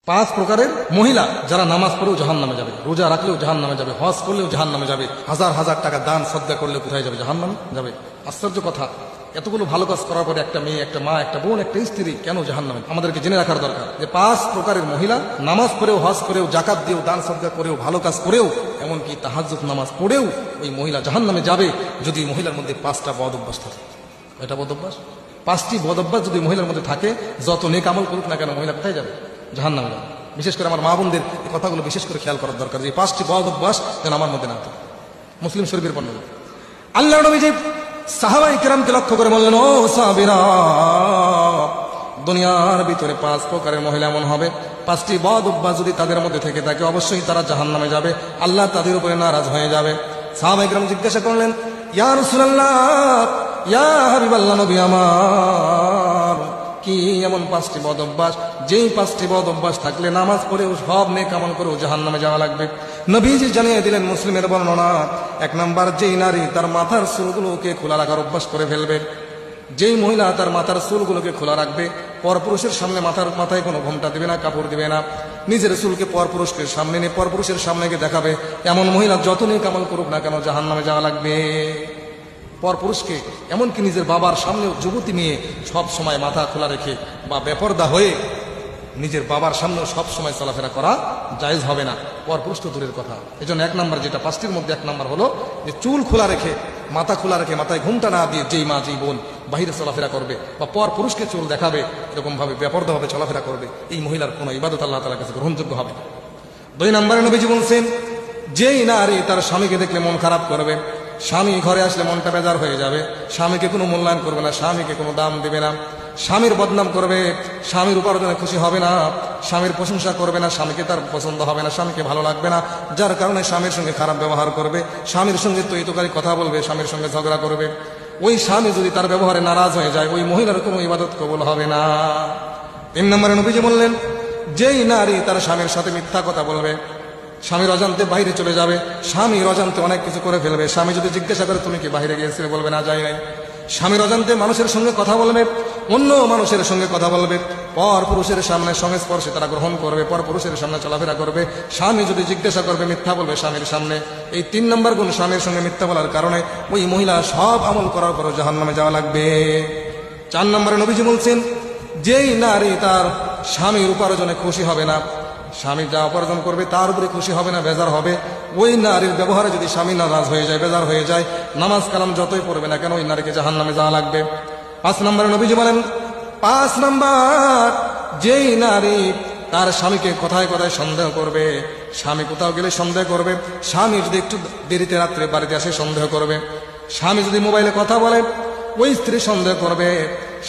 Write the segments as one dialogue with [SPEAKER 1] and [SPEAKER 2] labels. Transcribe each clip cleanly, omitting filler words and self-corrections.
[SPEAKER 1] পাঁচ প্রকারের মহিলা যারা নামাজ পড়েও জাহান্নামে যাবে, রোজা রাখলেও জাহান্নামে যাবে, হজ করলেও জাহান্নামে যাবে, হাজার হাজার টাকা দান সদ্গা করলে কোথায় যাবে? জাহান্নামে যাবে। আশ্চর্য কথা, এতগুলো ভালো কাজ করার পরে একটা মেয়ে, একটা মা, একটা বোন, একটা স্ত্রী কেন জাহান্নামে? আমাদেরকে জেনে রাখার দরকার যে পাঁচ প্রকারের মহিলা নামাজ পড়েও, হজ করেও, জাকাত দিয়েও, দান সদ্গা করেও, ভালো কাজ করেও, এমনকি তাহাজ্জুদ নামাজ পড়েও ওই মহিলা জাহান্নামে যাবে যদি মহিলার মধ্যে পাঁচটা বদ অভ্যাস থাকে। এটা বদ অভ্যাস, পাঁচটি বদ অভ্যাস যদি মহিলার মধ্যে থাকে, যত নেক আমল করুক না কেন মহিলা কোথায় যাবে? জাহান্নামে যাবে। বিশেষ করে আমার মা বোনদের এই কথাগুলো বিশেষ করে খেয়াল করার দরকার, যে পাঁচটি বদ অভ্যাস যেন আমার মধ্যে না থাকে। মুসলিম শরীফের বর্ণনা, আল্লাহর নবী যে সাহাবায়ে কেরামকে লক্ষ্য করে বললেন, ও সাহাবীরা, দুনিয়ার ভিতরে পাঁচ প্রকারের মহিলা এমন হবে, পাঁচটি বদ অভ্যাস যদি তাদের মধ্যে থেকে থাকে অবশ্যই তারা জাহান্নামে যাবে, আল্লাহ তাদের উপরে নারাজ হয়ে যাবে। সাহাবায়ে কেরাম জিজ্ঞাসা করলেন, ইয়া রাসূলুল্লাহ, ইয়া হাবিবাল্লাহ, নবী আমার, কি এমন পাঁচটি বদ অভ্যাস যেই পাঁচটি বদ অভ্যাস থাকলে নামাজ পড়েও সব নেক আমল করেও জাহান্নামে যাওয়া লাগবে? নবীজি জানিয়ে দিলেন মুসলিমের বর্ণনা, এক নাম্বার, যেই নারী তার মাথার চুলগুলোকে খোলা রাখার অভ্যাস করে ফেলবে, যেই মহিলা তার মাথার চুলগুলোকে খোলা রাখবে, পরপুরুষের সামনে মাথায় কোনো ঘোমটা দিবে না, কাপড় দিবে না, নিজের চুলকে পরপুরুষকে সামনে নিয়ে পরপুরুষের সামনে গিয়ে দেখাবে, এমন মহিলা যত নেক আমল করুক না কেন জাহান্নামে যাওয়া লাগবে। পরপুরুষকে, এমনকি নিজের বাবার সামনেও যুবতী নিয়ে সব সময় মাথা খোলা রেখে বা বেপরদা হয়ে নিজের বাবার সামনেও সব সময় চলাফেরা করা জায়েজ হবে না, পরপুরুষ তো দূরের কথা। এই জন্য এক নম্বর, যেটা পাঁচটির মধ্যে এক নম্বর হলো যে চুল খোলা রেখে, মাথা খোলা রেখে, মাথায় ঘুমটা না দিয়ে যেই মা, যেই বোন বাহিরে চলাফেরা করবে বা পরপুরুষকে চুল দেখাবে, এরকম ভাবে বেপরদা ভাবে চলাফেরা করবে, এই মহিলার কোনো ইবাদত আল্লাহ তাআলার কাছে গ্রহণযোগ্য হবে না। দুই নম্বরে নবীজি বলছেন, যেই নারী তার স্বামীকে দেখলে মন খারাপ করবে, স্বামী ঘরে আসলে মনটা বেজার হয়ে যাবে, স্বামীকে কোনো মূল্যায়ন করবে না, স্বামীকে কোনো দাম দেবে না, স্বামীর বদনাম করবে, স্বামীর উপার্জনে খুশি হবে না, স্বামীর প্রশংসা করবে না, স্বামীকে তার পছন্দ হবে না, স্বামীকে ভালো লাগবে না, যার কারণে স্বামীর সঙ্গে খারাপ ব্যবহার করবে, স্বামীর সঙ্গে তৈতকারী কথা বলবে, স্বামীর সঙ্গে ঝগড়া করবে, ওই স্বামী যদি তার ব্যবহারে নারাজ হয়ে যায়, ওই মহিলার কোনো ইবাদত কবুল হবে না। তিন নম্বরে নবীজি বললেন, যেই নারী তার স্বামীর সাথে মিথ্যা কথা বলবে, স্বামীর অজান্তে বাইরে চলে যাবে, স্বামীর অজান্তে অনেক কিছু করে ফেলবে, স্বামী যদি জিজ্ঞাসা করে তুমি কি বাইরে গিয়েছিলে, বলবে না, যাই নাই। স্বামীর অজান্তে মানুষের সঙ্গে কথা বলবে, অন্য মানুষের সঙ্গে কথা বলবে, পর পুরুষের সামনে সংস্পর্শে তারা গ্রহণ করবে, পর পুরুষের সামনে চলাফেরা করবে, স্বামী যদি জিজ্ঞাসা করবে মিথ্যা বলবে স্বামীর সামনে। এই তিন নম্বর গুণ স্বামীর সঙ্গে মিথ্যা বলার কারণে ওই মহিলা সব আমল করার পরও জাহান্নামে যাওয়া লাগবে। চার নম্বরে নবীজি বলছেন, যেই নারী তার স্বামীর উপার্জনে খুশি হবে না, স্বামী যা উপার্জন করবে তার উপরে খুশি হবে না, বেজার হবে, ওই নারীর ব্যবহারে যদি স্বামী নারাজ হয়ে যায়, বেজার হয়ে যায়, নামাজ কালাম যতই পড়বে না কেন ওই নারীকে জাহান্নামে যাওয়া লাগবে। পাঁচ নম্বরে নবীজি বলেন, পাঁচ নম্বর, যেই নারী তার স্বামীকে কথায় কথায় সন্দেহ করবে, স্বামী কোথাও গেলে সন্দেহ করবে, স্বামী যদি একটু দেরিতে রাত্রে বাড়িতে আসে সন্দেহ করবে, স্বামী যদি মোবাইলে কথা বলে ওই স্ত্রী সন্দেহ করবে,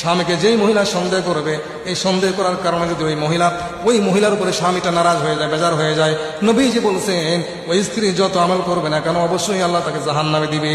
[SPEAKER 1] স্বামীকে যেই মহিলা সন্দেহ করবে, এই সন্দেহ করার কারণে যদি ওই মহিলার উপরে স্বামীটা নারাজ হয়ে যায়, বেজার হয়ে যায়, নবীজি বলছেন ওই স্ত্রী যত আমল করবে না কেন অবশ্যই আল্লাহ তাকে জাহান্নামে দিবে।